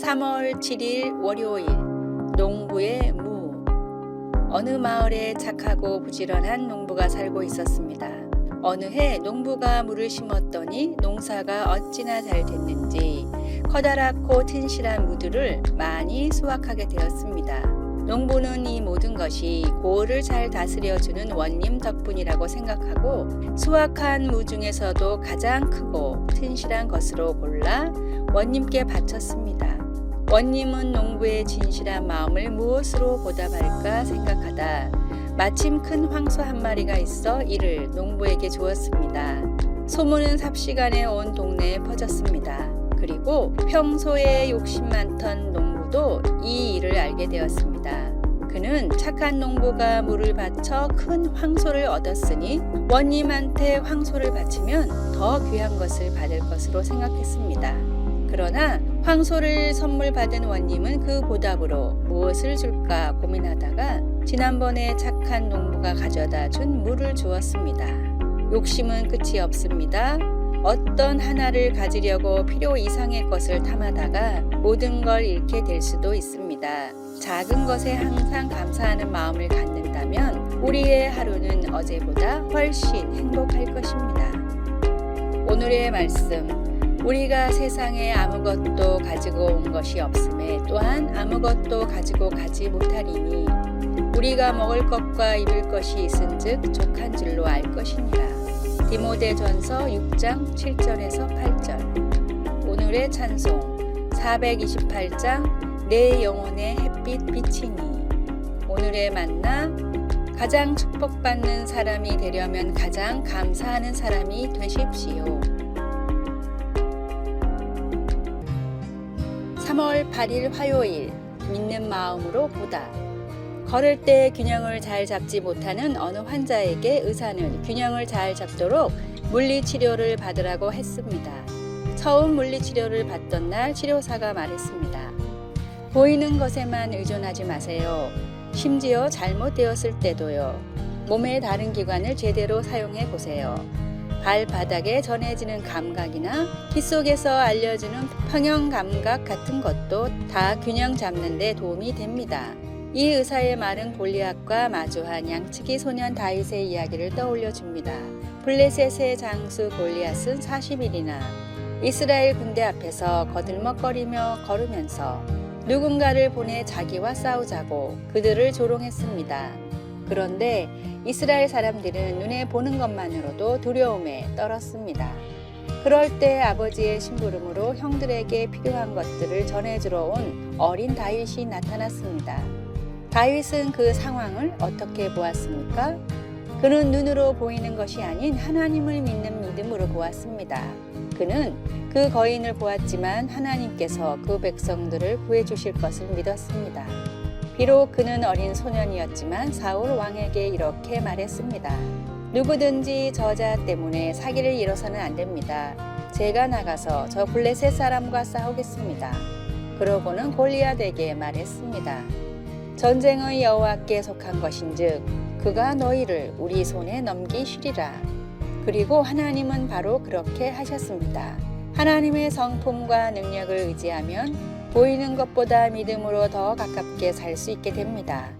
3월 7일 월요일 농부의 무. 어느 마을에 착하고 부지런한 농부가 살고 있었습니다. 어느 해 농부가 무를 심었더니 농사가 어찌나 잘 됐는지 커다랗고 튼실한 무들을 많이 수확하게 되었습니다. 농부는 이 모든 것이 고을을 잘 다스려주는 원님 덕분이라고 생각하고 수확한 무 중에서도 가장 크고 튼실한 것으로 골라 원님께 바쳤습니다. 원님은 농부의 진실한 마음을 무엇으로 보답할까 생각하다 마침 큰 황소 한 마리가 있어 이를 농부에게 주었습니다. 소문은 삽시간에 온 동네에 퍼졌습니다. 그리고 평소에 욕심 많던 농부도 이 일을 알게 되었습니다. 그는 착한 농부가 무를 바쳐 큰 황소를 얻었으니 원님한테 황소를 바치면 더 귀한 것을 받을 것으로 생각했습니다. 그러나 황소를 선물 받은 원님은 그 보답으로 무엇을 줄까 고민하다가 지난번에 착한 농부가 가져다 준 무를 주었습니다. 욕심은 끝이 없습니다. 어떤 하나를 가지려고 필요 이상의 것을 탐하다가 모든 걸 잃게 될 수도 있습니다. 작은 것에 항상 감사하는 마음을 갖는다면 우리의 하루는 어제보다 훨씬 행복할 것입니다. 오늘의 말씀. 우리가 세상에 아무것도 가지고 온 것이 없음에 또한 아무것도 가지고 가지 못하리니 우리가 먹을 것과 입을 것이 있은즉 족한 줄로 알 것이니라. 디모데전서 6장 7절에서 8절. 오늘의 찬송 428장 내 영혼의 햇빛 비치니. 오늘의 만나 가장 축복받는 사람이 되려면 가장 감사하는 사람이 되십시오. 3월 8일 화요일 믿는 마음으로 보다. 걸을 때 균형을 잘 잡지 못하는 어느 환자에게 의사는 균형을 잘 잡도록 물리치료를 받으라고 했습니다. 처음 물리치료를 받던 날 치료사가 말했습니다. 보이는 것에만 의존하지 마세요. 심지어 잘못되었을 때도요. 몸의 다른 기관을 제대로 사용해 보세요. 발바닥에 전해지는 감각이나 귀 속에서 알려주는 평형 감각 같은 것도 다 균형 잡는 데 도움이 됩니다. 이 의사의 말은 골리앗과 마주한 양치기 소년 다윗의 이야기를 떠올려 줍니다. 블레셋의 장수 골리앗은 40일이나 이스라엘 군대 앞에서 거들먹거리며 걸으면서 누군가를 보내 자기와 싸우자고 그들을 조롱했습니다. 그런데 이스라엘 사람들은 눈에 보는 것만으로도 두려움에 떨었습니다. 그럴 때 아버지의 심부름으로 형들에게 필요한 것들을 전해주러 온 어린 다윗이 나타났습니다. 다윗은 그 상황을 어떻게 보았습니까? 그는 눈으로 보이는 것이 아닌 하나님을 믿는 믿음으로 보았습니다. 그는 그 거인을 보았지만 하나님께서 그 백성들을 구해주실 것을 믿었습니다. 비록 그는 어린 소년이었지만 사울 왕에게 이렇게 말했습니다. 누구든지 저자 때문에 사기를 이뤄서는 안 됩니다. 제가 나가서 저 블레셋 사람과 싸우겠습니다. 그러고는 골리앗에게 말했습니다. 전쟁의 여호와께 속한 것인즉 그가 너희를 우리 손에 넘기시리라. 그리고 하나님은 바로 그렇게 하셨습니다. 하나님의 성품과 능력을 의지하면 보이는 것보다 믿음으로 더 가깝게 살 수 있게 됩니다.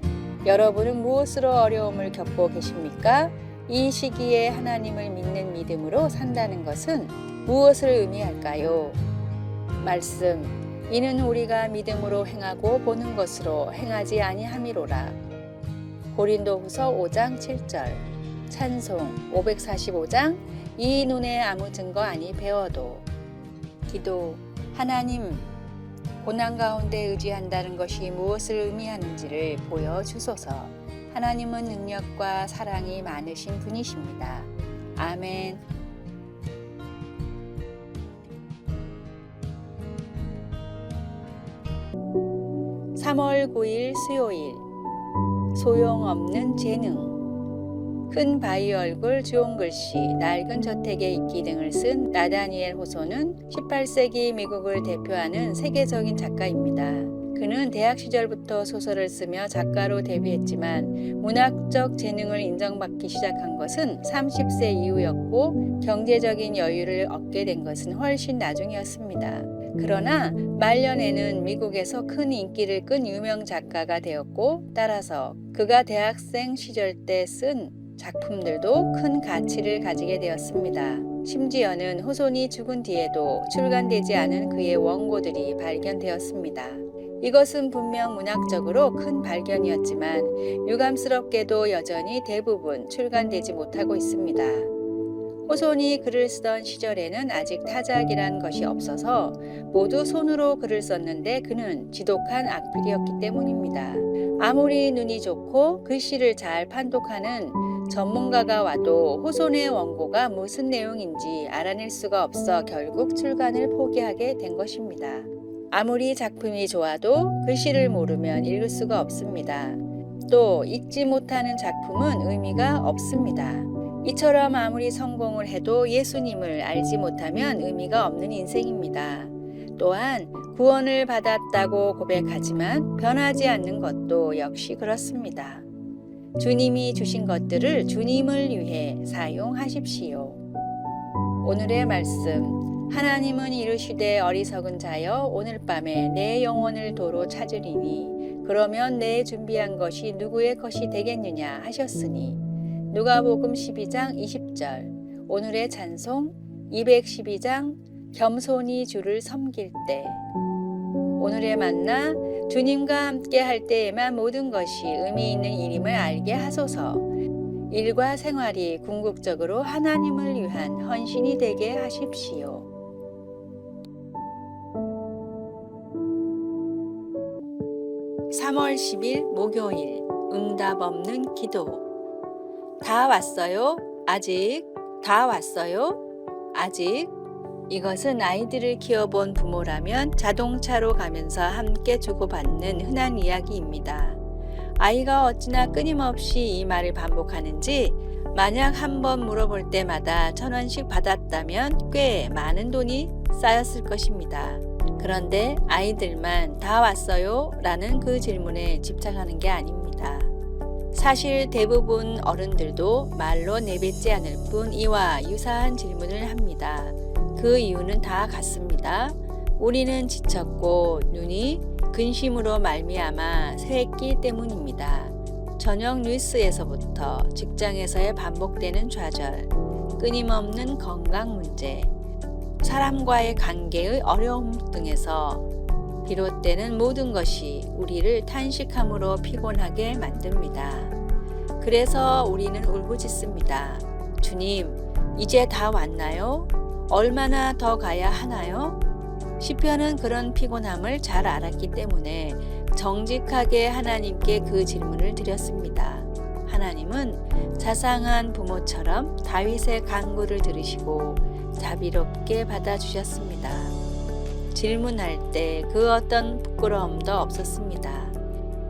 여러분은 무엇으로 어려움을 겪고 계십니까? 이 시기에 하나님을 믿는 믿음으로 산다는 것은 무엇을 의미할까요? 말씀. 이는 우리가 믿음으로 행하고 보는 것으로 행하지 아니함이로라. 고린도후서 5장 7절. 찬송 545장 이 눈에 아무 증거 아니 배워도. 기도. 하나님, 고난 가운데 의지한다는 것이 무엇을 의미하는지를 보여주소서. 하나님은 능력과 사랑이 많으신 분이십니다. 아멘. 3월 9일 수요일 소용없는 재능. 큰 바위 얼굴, 좋은 글씨, 낡은 저택의 이끼 등을 쓴 나다니엘 호소는 18세기 미국을 대표하는 세계적인 작가입니다. 그는 대학 시절부터 소설을 쓰며 작가로 데뷔했지만 문학적 재능을 인정받기 시작한 것은 30세 이후였고 경제적인 여유를 얻게 된 것은 훨씬 나중이었습니다. 그러나 말년에는 미국에서 큰 인기를 끈 유명 작가가 되었고, 따라서 그가 대학생 시절 때 쓴 작품들도 큰 가치를 가지게 되었습니다. 심지어는 후손이 죽은 뒤에도 출간되지 않은 그의 원고들이 발견되었습니다. 이것은 분명 문학적으로 큰 발견이었지만 유감스럽게도 여전히 대부분 출간되지 못하고 있습니다. 후손이 글을 쓰던 시절에는 아직 타작이란 것이 없어서 모두 손으로 글을 썼는데 그는 지독한 악필이었기 때문입니다. 아무리 눈이 좋고 글씨를 잘 판독하는 전문가가 와도 후손의 원고가 무슨 내용인지 알아낼 수가 없어 결국 출간을 포기하게 된 것입니다. 아무리 작품이 좋아도 글씨를 모르면 읽을 수가 없습니다. 또 읽지 못하는 작품은 의미가 없습니다. 이처럼 아무리 성공을 해도 예수님을 알지 못하면 의미가 없는 인생입니다. 또한 구원을 받았다고 고백하지만 변하지 않는 것도 역시 그렇습니다. 주님이 주신 것들을 주님을 위해 사용하십시오. 오늘의 말씀. 하나님은 이르시되 어리석은 자여 오늘 밤에 내 영혼을 도로 찾으리니 그러면 내 준비한 것이 누구의 것이 되겠느냐 하셨으니. 누가복음 12장 20절. 오늘의 찬송 212장 겸손히 주를 섬길 때. 오늘의 만나. 주님과 함께 할 때에만 모든 것이 의미 있는 일임을 알게 하소서. 일과 생활이 궁극적으로 하나님을 위한 헌신이 되게 하십시오. (3월 10일) 목요일. 응답 없는 기도. 다 왔어요? 아직? 다 왔어요? 아직? 이것은 아이들을 키워본 부모라면 자동차로 가면서 함께 주고받는 흔한 이야기입니다. 아이가 어찌나 끊임없이 이 말을 반복하는지 만약 한 번 물어볼 때마다 1,000원씩 받았다면 꽤 많은 돈이 쌓였을 것입니다. 그런데 아이들만 다 왔어요? 라는 그 질문에 집착하는 게 아닙니다. 사실 대부분 어른들도 말로 내뱉지 않을 뿐 이와 유사한 질문을 합니다. 그 이유는 다 같습니다. 우리는 지쳤고 눈이 근심으로 말미암아 샜기 때문입니다. 저녁 뉴스에서부터 직장에서의 반복되는 좌절, 끊임없는 건강 문제, 사람과의 관계의 어려움 등에서 비롯되는 모든 것이 우리를 탄식함으로 피곤하게 만듭니다. 그래서 우리는 울부짖습니다. 주님, 이제 다 왔나요? 얼마나 더 가야 하나요? 시편은 그런 피곤함을 잘 알았기 때문에 정직하게 하나님께 그 질문을 드렸습니다. 하나님은 자상한 부모처럼 다윗의 간구를 들으시고 자비롭게 받아주셨습니다. 질문할 때 그 어떤 부끄러움도 없었습니다.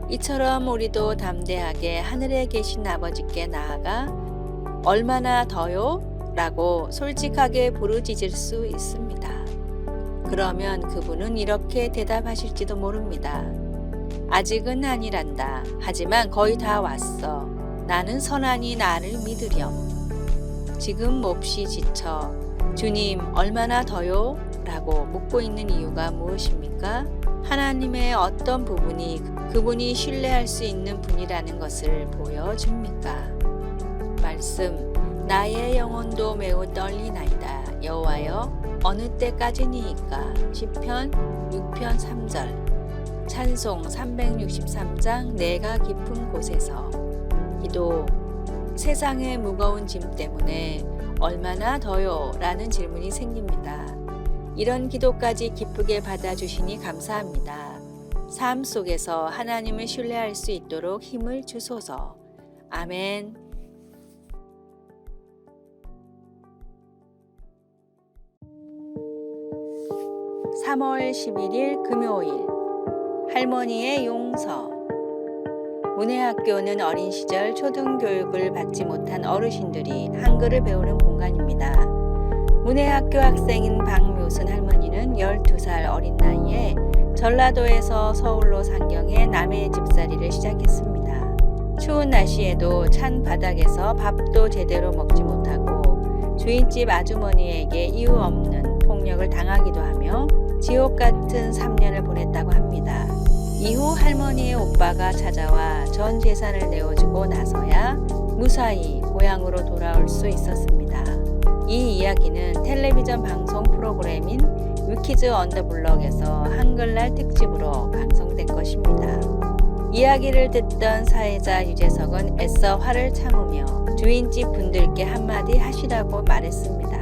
이처럼 우리도 담대하게 하늘에 계신 아버지께 나아가 얼마나 더요? 라고 솔직하게 부르짖을 수 있습니다. 그러면 그분은 이렇게 대답하실지도 모릅니다. 아직은 아니란다. 하지만 거의 다 왔어. 나는 선하니 나를 믿으렴. 지금 몹시 지쳐 주님 얼마나 더요? 라고 묻고 있는 이유가 무엇입니까? 하나님의 어떤 부분이 그분이 신뢰할 수 있는 분이라는 것을 보여줍니까? 말씀. 나의 영혼도 매우 떨리나이다. 여호와여 어느 때까지니이까. 시편 6편 3절. 찬송 363장 내가 깊은 곳에서. 기도. 세상의 무거운 짐 때문에 얼마나 더요? 라는 질문이 생깁니다. 이런 기도까지 기쁘게 받아주시니 감사합니다. 삶 속에서 하나님을 신뢰할 수 있도록 힘을 주소서. 아멘. 3월 11일 금요일. 할머니의 용서. 문해학교는 어린 시절 초등교육을 받지 못한 어르신들이 한글을 배우는 공간입니다. 문해학교 학생인 박묘순 할머니는 12살 어린 나이에 전라도에서 서울로 상경해 남해 집살이를 시작했습니다. 추운 날씨에도 찬 바닥에서 밥도 제대로 먹지 못하고 주인집 아주머니에게 이유 없는 폭력을 당하기도 하며 지옥 같은 3년을 보냈다고 합니다. 이후 할머니의 오빠가 찾아와 전 재산을 내어주고 나서야 무사히 고향으로 돌아올 수 있었습니다. 이 이야기는 텔레비전 방송 프로그램인 위키즈 on the 블럭에서 한글날 특집으로 방송된 것입니다. 이야기를 듣던 사회자 유재석은 애써 화를 참으며 주인집 분들께 한마디 하시라고 말했습니다.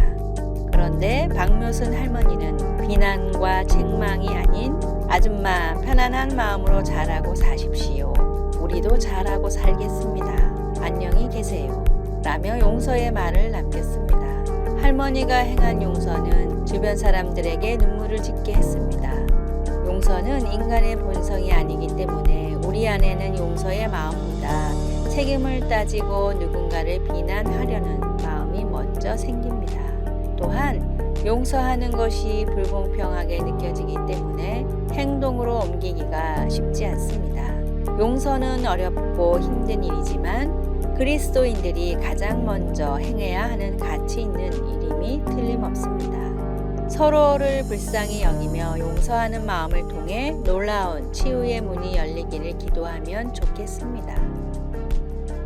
그런데 박묘순 할머니는 비난과 책망이 아닌 아줌마 편안한 마음으로 잘하고 사십시오. 우리도 잘하고 살겠습니다. 안녕히 계세요. 라며 용서의 말을 남겼습니다. 할머니가 행한 용서는 주변 사람들에게 눈물을 짓게 했습니다. 용서는 인간의 본성이 아니기 때문에 우리 안에는 용서의 마음보다 책임을 따지고 누군가를 비난하려는 마음이 먼저 생깁니다. 또한 용서하는 것이 불공평하게 느껴지기 때문에 행동으로 옮기기가 쉽지 않습니다. 용서는 어렵고 힘든 일이지만 그리스도인들이 가장 먼저 행해야 하는 가치 있는 일임이 틀림없습니다. 서로를 불쌍히 여기며 용서하는 마음을 통해 놀라운 치유의 문이 열리기를 기도하면 좋겠습니다.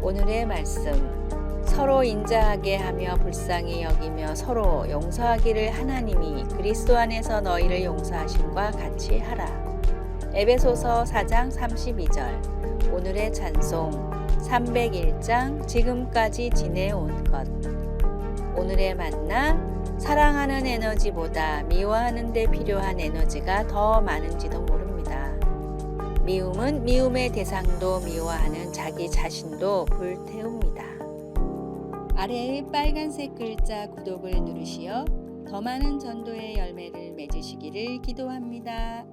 오늘의 말씀, 서로 인자하게 하며 불쌍히 여기며 서로 용서하기를 하나님이 그리스도 안에서 너희를 용서하심과 같이 하라. 에베소서 4장 32절. 오늘의 찬송 301장 지금까지 지내온 것. 오늘의 만나, 사랑하는 에너지보다 미워하는 데 필요한 에너지가 더 많은지도 모릅니다. 미움은 미움의 대상도 미워하는 자기 자신도 불태웁니다. 아래의 빨간색 글자 구독을 누르시어 더 많은 전도의 열매를 맺으시기를 기도합니다.